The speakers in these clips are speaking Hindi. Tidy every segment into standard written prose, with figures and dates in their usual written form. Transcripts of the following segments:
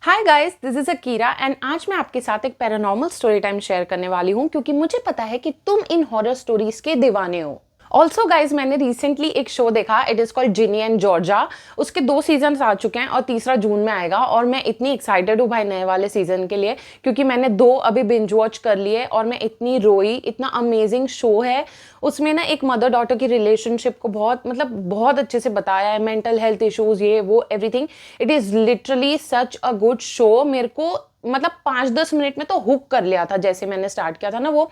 Hi guys, this is Akira and आज मैं आपके साथ एक पैरानॉर्मल स्टोरी टाइम शेयर करने वाली हूँ क्योंकि मुझे पता है कि तुम इन हॉरर स्टोरीज के दीवाने हो। ऑल्सो गाइज, मैंने रिसेंटली एक शो देखा, it is called Ginny and Georgia. उसके 2 सीजन आ चुके हैं और तीसरा जून में आएगा और मैं इतनी एक्साइटेड हूँ भाई नए वाले सीजन के लिए क्योंकि मैंने 2 अभी बिंज वॉच कर लिए और मैं इतनी रोई। इतना अमेजिंग शो है। उसमें ना एक मदर डॉटर की रिलेशनशिप को बहुत अच्छे से बताया है, मेंटल हेल्थ इश्यूज, ये वो everything. It is literally such a good show. मेरे को 5-10 मिनट में तो हुक कर लिया था जैसे मैंने स्टार्ट किया था ना वो।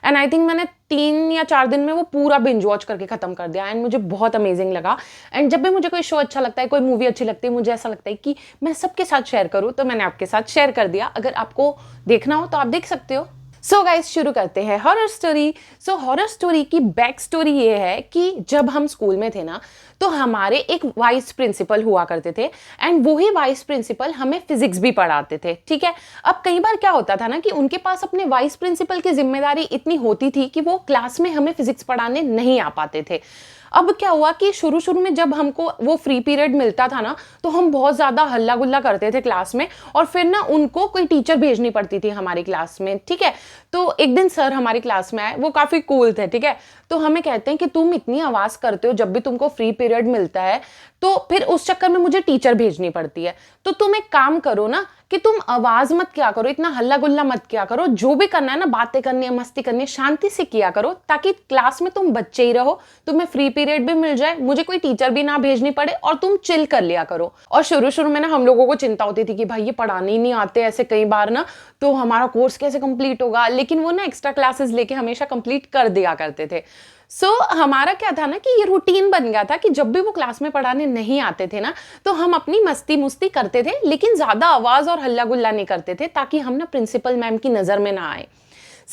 एंड आई थिंक मैंने 3 या 4 दिन में वो पूरा बिंज वॉच करके खत्म कर दिया एंड मुझे बहुत अमेजिंग लगा। एंड जब भी मुझे कोई शो अच्छा लगता है, कोई मूवी अच्छी लगती है, मुझे ऐसा लगता है कि मैं सबके साथ शेयर करूँ, तो मैंने आपके साथ शेयर कर दिया। अगर आपको देखना हो तो आप देख सकते हो। सो गाइस, शुरू करते हैं horror story. So horror story की बैक स्टोरी ये है कि जब हम स्कूल में थे ना, तो हमारे एक वाइस प्रिंसिपल हुआ करते थे एंड वही वाइस प्रिंसिपल हमें फिजिक्स भी पढ़ाते थे। ठीक है। अब कई बार क्या होता था ना कि उनके पास अपने वाइस प्रिंसिपल की जिम्मेदारी इतनी होती थी कि वो क्लास में हमें फिजिक्स पढ़ाने नहीं आ पाते थे। अब क्या हुआ कि शुरू शुरू में जब हमको वो फ्री पीरियड मिलता था ना, तो हम बहुत ज्यादा हल्ला गुल्ला करते थे क्लास में और फिर ना उनको कोई टीचर भेजनी पड़ती थी हमारी क्लास में। ठीक है। तो एक दिन सर हमारी क्लास में आए, वो काफी कूल थे। ठीक है। तो हमें कहते हैं कि तुम इतनी आवाज करते हो जब भी तुमको फ्री पीरियड मिलता है, तो फिर उस चक्कर में मुझे टीचर भेजनी पड़ती है। तो तुम एक काम करो ना कि तुम आवाज मत किया करो, इतना हल्ला गुल्ला मत किया करो, जो भी करना है ना, बातें करनी है, मस्ती करनी है, शांति से किया करो ताकि क्लास में तुम बच्चे ही रहो, तुम्हें फ्री पीरियड भी मिल जाए, मुझे कोई टीचर भी ना भेजनी पड़े और तुम चिल कर लिया करो। और शुरू शुरू में ना हम लोगों को चिंता होती थी कि भाई ये पढ़ाने ही नहीं आते ऐसे कई बार ना, तो हमारा कोर्स कैसे कंप्लीट होगा। लेकिन वो ना एक्स्ट्रा क्लासेस लेके हमेशा कंप्लीट कर दिया करते थे। हमारा क्या था ना कि ये रूटीन बन गया था कि जब भी वो क्लास में पढ़ाने नहीं आते थे ना, तो हम अपनी मस्ती मुस्ती करते थे, लेकिन ज्यादा आवाज और हल्ला गुल्ला नहीं करते थे ताकि हम ना प्रिंसिपल मैम की नजर में ना आए।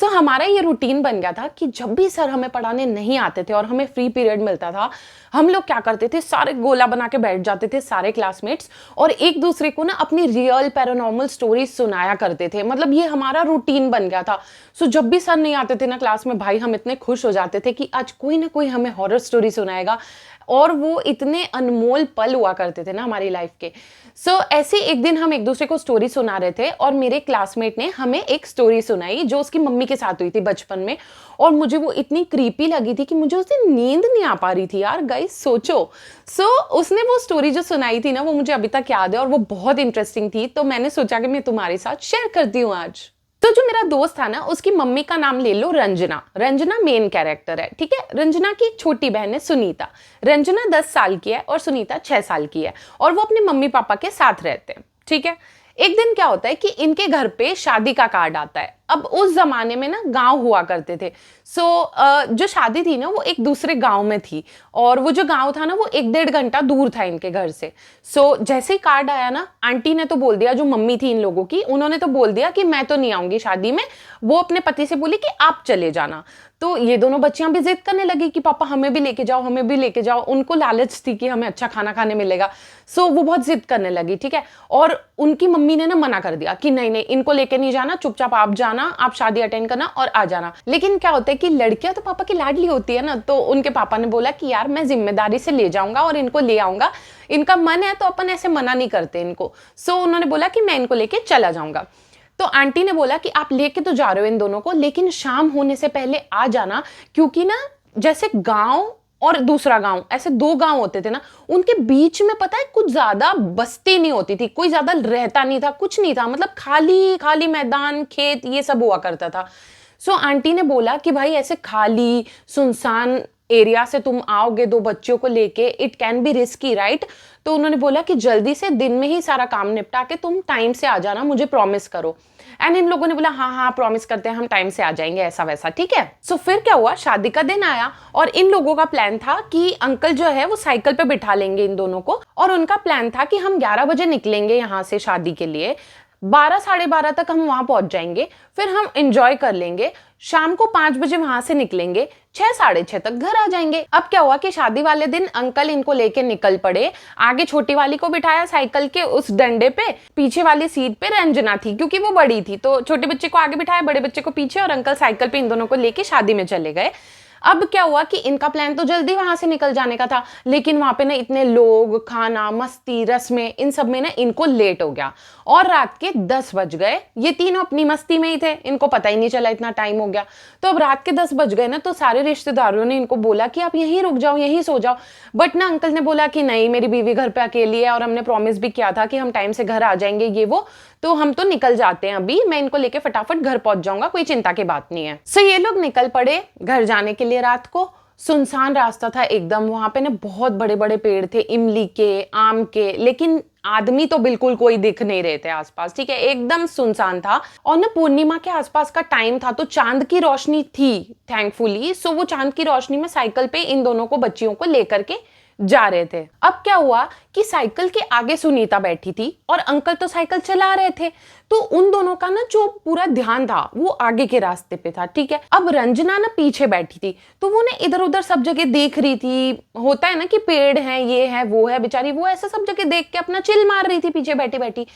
हमारा ये रूटीन बन गया था कि जब भी सर हमें पढ़ाने नहीं आते थे और हमें फ्री पीरियड मिलता था, हम लोग क्या करते थे, सारे गोला बना के बैठ जाते थे सारे क्लासमेट्स और एक दूसरे को ना अपनी रियल पैरानॉर्मल स्टोरीज सुनाया करते थे। मतलब ये हमारा रूटीन बन गया था। जब भी सर नहीं आते थे ना क्लास में, भाई हम इतने खुश हो जाते थे कि आज कोई ना कोई हमें हॉरर स्टोरी सुनाएगा। और वो इतने अनमोल पल हुआ करते थे ना हमारी लाइफ के। ऐसे एक दिन हम एक दूसरे को स्टोरी सुना रहे थे और मेरे क्लासमेट ने हमें एक स्टोरी सुनाई जो उसकी मम्मी के साथ हुई थी बचपन में, और मुझे वो इतनी क्रीपी लगी थी कि मुझे उस दिन नींद नहीं आ पा रही थी यार। गाइस सोचो। उसने वो स्टोरी जो सुनाई थी ना, वो मुझे अभी तक याद है और वो बहुत इंटरेस्टिंग थी, तो मैंने सोचा कि मैं तुम्हारे साथ शेयर करती हूँ आज। तो जो मेरा दोस्त था ना, उसकी मम्मी का नाम ले लो रंजना। रंजना मेन कैरेक्टर है। ठीक है। रंजना की एक छोटी बहन है सुनीता। रंजना 10 साल की है और सुनीता 6 साल की है और वो अपने मम्मी पापा के साथ रहते हैं। ठीक है। एक दिन क्या होता है कि इनके घर पे शादी का कार्ड आता है। अब उस जमाने में ना गांव हुआ करते थे। जो शादी थी ना वो एक दूसरे गांव में थी और वो जो गांव था ना वो 1-1.5 घंटा दूर था इनके घर से। जैसे ही कार्ड आया ना, आंटी ने तो बोल दिया, जो मम्मी थी इन लोगों की, उन्होंने तो बोल दिया कि मैं तो नहीं आऊंगी शादी में। वो अपने पति से बोली कि आप चले जाना। तो ये दोनों बच्चियां भी जिद करने लगी कि पापा हमें भी लेके जाओ, हमें भी लेके जाओ। उनको लालच थी कि हमें अच्छा खाना खाने मिलेगा। वो बहुत जिद करने लगी। ठीक है। और उनकी मम्मी ने ना मना कर दिया कि नहीं नहीं, इनको लेके नहीं जाना, चुपचाप आप जाना, आप शादी अटेंड करना और आ जाना। लेकिन क्या होता है कि लड़कियां तो पापा की लाडली होती है ना, तो उनके पापा ने बोला कि यार मैं जिम्मेदारी से ले जाऊंगा और इनको ले आऊंगा, इनका मन है तो अपन ऐसे मना नहीं करते इनको। उन्होंने बोला कि मैं इनको लेके चला जाऊंगा। तो आंटी ने बोला कि आप लेके तो जा रहे हो इन दोनों को, लेकिन शाम होने से पहले आ जाना, क्योंकि ना जैसे गांव और दूसरा गांव, ऐसे 2 गांव होते थे ना, उनके बीच में पता है कुछ ज्यादा बस्ती नहीं होती थी, कोई ज्यादा रहता नहीं था, कुछ नहीं था, मतलब खाली खाली मैदान, खेत, ये सब हुआ करता था। आंटी ने बोला कि भाई ऐसे खाली सुनसान एरिया से तुम आओगे 2 बच्चों को लेके, it can be risky, right. तो उन्होंने बोला कि जल्दी से दिन में ही सारा काम निपटा के तुम टाइम से आ जाना, मुझे प्रॉमिस करो। एंड इन लोगों ने बोला हाँ हाँ प्रॉमिस करते हैं, हम टाइम से आ जाएंगे, ऐसा वैसा। ठीक है। फिर क्या हुआ, शादी का दिन आया और इन लोगों का प्लान था कि अंकल जो है वो साइकिल पे बिठा लेंगे इन दोनों को, और उनका प्लान था कि हम 11 बजे निकलेंगे यहाँ से शादी के लिए, 12-12:30 तक हम वहां पहुंच जाएंगे, फिर हम एंजॉय कर लेंगे, शाम को 5 बजे वहां से निकलेंगे, 6-6:30 तक घर आ जाएंगे। अब क्या हुआ कि शादी वाले दिन अंकल इनको लेके निकल पड़े। आगे छोटी वाली को बिठाया साइकिल के उस डंडे पे, पीछे वाली सीट पे रंजना थी क्योंकि वो बड़ी थी, तो छोटे बच्चे को आगे बिठाया, बड़े बच्चे को पीछे, और अंकल साइकिल पे इन दोनों को लेके शादी में चले गए। अब क्या हुआ कि इनका प्लान तो जल्दी वहां से निकल जाने का था, लेकिन वहां पे ना इतने लोग, खाना, मस्ती, रस्में, इन सब में ना इनको लेट हो गया और रात के 10 बज गए। ये तीनों अपनी मस्ती में ही थे, इनको पता ही नहीं चला इतना टाइम हो गया। तो अब रात के 10 बज गए ना, तो सारे रिश्तेदारों ने इनको बोला कि आप यहीं रुक जाओ, यहीं सो जाओ। बट ना अंकल ने बोला कि नहीं, मेरी बीवी घर पे अकेली है और हमने प्रॉमिस भी किया था कि हम टाइम से घर आ जाएंगे, ये वो, तो हम तो निकल जाते हैं अभी, मैं इनको लेके फटाफट घर पहुंच जाऊंगा, कोई चिंता की बात नहीं है। सो ये लोग निकल पड़े घर जाने के लिए। रात को सुनसान रास्ता था एकदम, वहां पे ना बहुत बड़े बड़े पेड़ थे, इमली के, आम के, लेकिन आदमी तो बिल्कुल कोई दिख नहीं रहे थे आसपास, ठीक है, एकदम सुनसान था। और ना पूर्णिमा के आसपास का टाइम था, तो चांद की रोशनी थी थैंकफुली। सो वो चांद की रोशनी में साइकिल पे इन दोनों को, बच्चियों को लेकर के जा रहे थे। अब क्या हुआ कि साइकिल के आगे सुनीता बैठी थी और अंकल तो साइकिल चला रहे थे, तो उन दोनों का ना जो पूरा ध्यान था वो आगे के रास्ते पे था, ठीक है। अब रंजना ना पीछे बैठी थी, तो वो ना इधर उधर सब जगह देख रही थी। होता है ना कि पेड़ है, ये है, वो है, बेचारी वो ऐसा सब जगह देख के अपना चिल मार रही थी पीछे बैठी बैठी।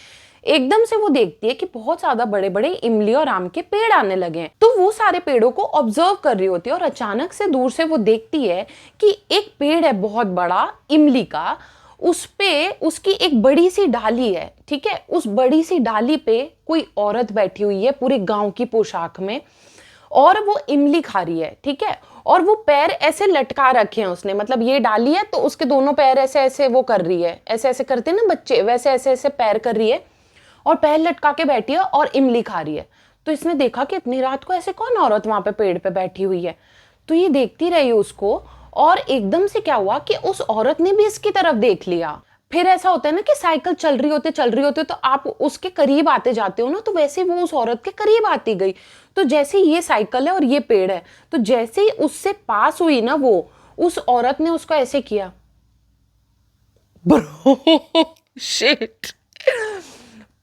एकदम से वो देखती है कि बहुत ज्यादा बड़े बड़े इमली और आम के पेड़ आने लगे हैं, तो वो सारे पेड़ों को ऑब्जर्व कर रही होती है और अचानक से दूर से वो देखती है कि एक पेड़ है बहुत बड़ा इमली का, उस पे उसकी एक बड़ी सी डाली है, ठीक है। उस बड़ी सी डाली पे कोई औरत बैठी हुई है पूरे गांव की पोशाक में, और वो इमली खा रही है, ठीक है। और वो पैर ऐसे लटका रखे हैं उसने, मतलब ये डाली है तो उसके दोनों पैर ऐसे ऐसे वो कर रही है, ऐसे ऐसे करते हैं ना बच्चे, वैसे ऐसे ऐसे पैर कर रही है और पैर लटका के बैठी है और इमली खा रही है। तो इसने देखा कि इतनी रात को ऐसे कौन औरत वहां पे पेड़ पे बैठी हुई है, तो ये देखती रही उसको। और एकदम से क्या हुआ कि उस औरत ने भी इसकी तरफ देख लिया। फिर ऐसा होता है ना कि साइकिल चल रही होती तो आप उसके करीब आते जाते हो ना, तो वैसे वो उस औरत के करीब आती गई। तो जैसे ये साइकिल है और ये पेड़ है, तो जैसे ही उससे पास हुई ना वो, उस औरत ने उसको ऐसे किया, ब्रो शिट।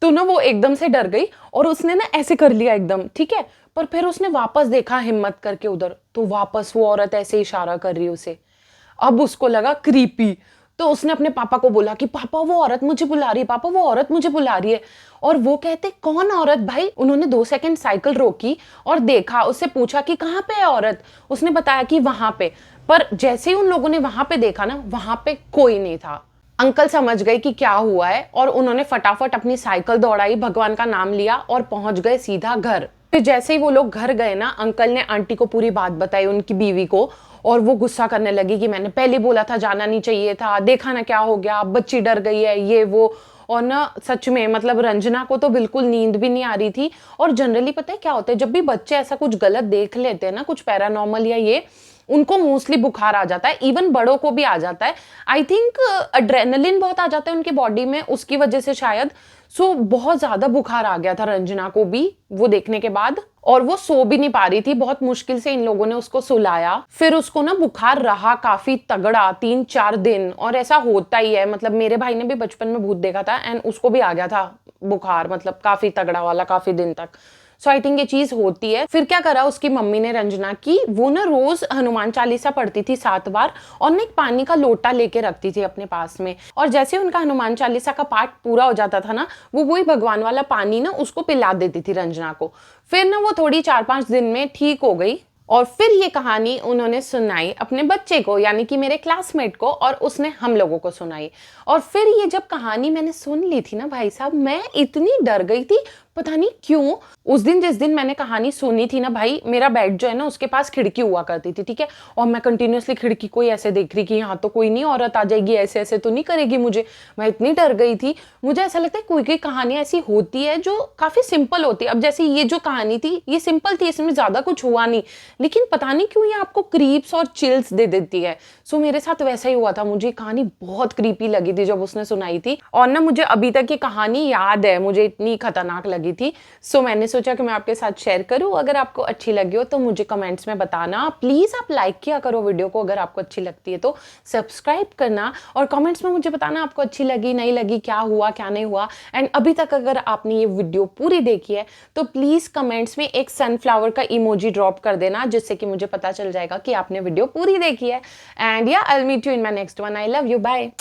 तो ना वो एकदम से डर गई और उसने ना ऐसे कर लिया एकदम, ठीक है। पर फिर उसने वापस देखा हिम्मत करके उधर, तो वापस वो औरत ऐसे इशारा कर रही उसे। अब उसको लगा क्रीपी, तो उसने अपने पापा को बोला कि पापा वो औरत मुझे बुला रही है, पापा वो औरत मुझे बुला रही है। और वो कहते कौन औरत भाई? उन्होंने 2 सेकंड साइकिल रोकी और देखा, उससे पूछा कि कहाँ पे है औरत। उसने बताया कि वहां पे। पर जैसे ही उन लोगों ने वहां पे देखा ना, वहां पे कोई नहीं था। अंकल समझ गए कि क्या हुआ है और उन्होंने फटाफट अपनी साइकिल दौड़ाई, भगवान का नाम लिया और पहुंच गए सीधा घर। फिर जैसे ही वो लोग घर गए ना, अंकल ने आंटी को पूरी बात बताई, उनकी बीवी को, और वो गुस्सा करने लगी कि मैंने पहले बोला था, जाना नहीं चाहिए था, देखा ना क्या हो गया, बच्ची डर गई है, ये वो। और ना सच में मतलब रंजना को तो बिल्कुल नींद भी नहीं आ रही थी। और जनरली पता है क्या होता है, जब भी बच्चे ऐसा कुछ गलत देख लेते हैं ना, कुछ पैरानॉर्मल या ये, उनको मोस्टली बुखार आ जाता है, इवन बड़ों को भी आ जाता है। आई थिंक एड्रेनलिन बहुत आ जाता है उनके बॉडी में, उसकी वजह से शायद। सो बहुत ज्यादा बुखार आ गया था रंजना को भी वो देखने के बाद, और वो सो भी नहीं पा रही थी। बहुत मुश्किल से इन लोगों ने उसको सुलाया। फिर उसको ना बुखार रहा काफी तगड़ा 3-4 दिन, और ऐसा होता ही है, मतलब मेरे भाई ने भी बचपन में भूत देखा था एंड उसको भी आ गया था बुखार, मतलब काफी तगड़ा वाला, काफी दिन तक। सो आई थिंक ये चीज होती है। फिर क्या करा उसकी मम्मी ने रंजना की, वो ना रोज हनुमान चालीसा पढ़ती थी 7 बार, और ना एक पानी का लोटा लेके रखती थी अपने पास में, और जैसे उनका हनुमान चालीसा का पाठ पूरा हो जाता था ना, वो वही भगवान वाला पानी ना उसको पिला देती थी रंजना को। फिर ना वो थोड़ी 4-5 दिन में ठीक हो गई। और फिर ये कहानी उन्होंने सुनाई अपने बच्चे को, यानी कि मेरे क्लासमेट को, और उसने हम लोगों को सुनाई। और फिर ये जब कहानी मैंने सुन ली थी ना भाई साहब, मैं इतनी डर गई थी, पता नहीं क्यों। उस दिन जिस दिन मैंने कहानी सुनी थी ना भाई, मेरा बेड जो है ना उसके पास खिड़की हुआ करती थी, ठीक है। और मैं कंटिन्यूअसली खिड़की को ही ऐसे देख रही कि यहाँ तो कोई नहीं औरत आ जाएगी, ऐसे ऐसे तो नहीं करेगी मुझे। मैं इतनी डर गई थी। मुझे ऐसा लगता है कोई कोई कहानियां ऐसी होती है जो काफी सिंपल होती है। अब जैसे ये जो कहानी थी ये सिंपल थी, इसमें ज्यादा कुछ हुआ नहीं, लेकिन पता नहीं क्यों ये आपको क्रीप्स और चिल्स दे देती है। सो मेरे साथ वैसा ही हुआ था, मुझे कहानी बहुत क्रीपी लगी थी जब उसने सुनाई थी। और ना मुझे अभी तक ये कहानी याद है, मुझे इतनी खतरनाक लगी थी। सो मैंने सोचा कि मैं आपके साथ शेयर करूं। अगर आपको अच्छी लगी हो तो मुझे कमेंट्स में बताना। प्लीज आप लाइक किया करो वीडियो को, अगर आपको अच्छी लगती है तो सब्सक्राइब करना, और कमेंट्स में मुझे बताना आपको अच्छी लगी नहीं लगी, क्या हुआ क्या नहीं हुआ। एंड अभी तक अगर आपने ये वीडियो पूरी देखी है तो प्लीज कमेंट्स में एक सनफ्लावर का इमोजी ड्रॉप कर देना, जिससे कि मुझे पता चल जाएगा कि आपने वीडियो पूरी देखी है। And yeah I will meet you in my next one. I love you, bye.